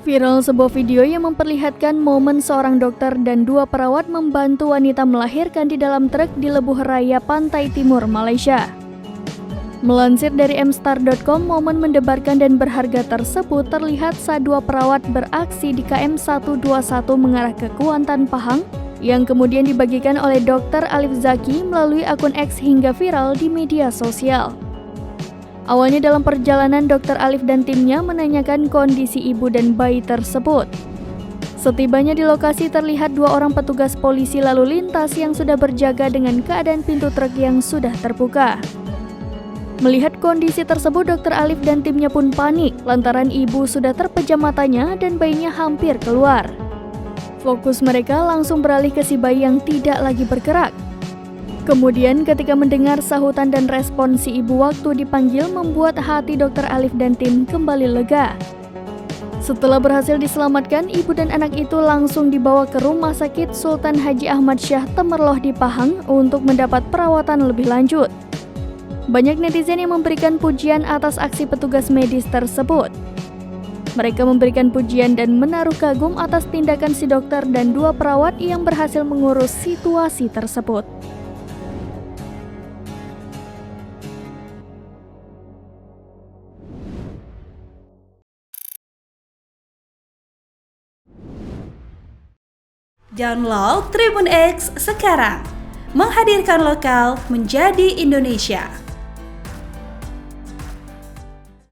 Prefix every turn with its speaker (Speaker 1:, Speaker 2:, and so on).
Speaker 1: Viral sebuah video yang memperlihatkan momen seorang dokter dan dua perawat membantu wanita melahirkan di dalam truk di Lebuh Raya, Pantai Timur, Malaysia. Melansir dari mstar.com, momen mendebarkan dan berharga tersebut terlihat saat dua perawat beraksi di KM 121 mengarah ke Kuantan, Pahang, yang kemudian dibagikan oleh Dr. Alif Zaki melalui akun X hingga viral di media sosial. Awalnya dalam perjalanan, Dr. Alif dan timnya menanyakan kondisi ibu dan bayi tersebut. Setibanya di lokasi terlihat dua orang petugas polisi lalu lintas yang sudah berjaga dengan keadaan pintu truk yang sudah terbuka. Melihat kondisi tersebut, Dr. Alif dan timnya pun panik lantaran ibu sudah terpejam matanya dan bayinya hampir keluar. Fokus mereka langsung beralih ke si bayi yang tidak lagi bergerak. Kemudian ketika mendengar sahutan dan respon si ibu waktu dipanggil membuat hati Dr. Alif dan tim kembali lega. Setelah berhasil diselamatkan, ibu dan anak itu langsung dibawa ke Rumah Sakit Sultan Haji Ahmad Shah Temerloh di Pahang untuk mendapat perawatan lebih lanjut. Banyak netizen yang memberikan pujian atas aksi petugas medis tersebut. Mereka memberikan pujian dan menaruh kagum atas tindakan si dokter dan dua perawat yang berhasil mengurus situasi tersebut.
Speaker 2: Download Tribun X sekarang, menghadirkan lokal menjadi Indonesia.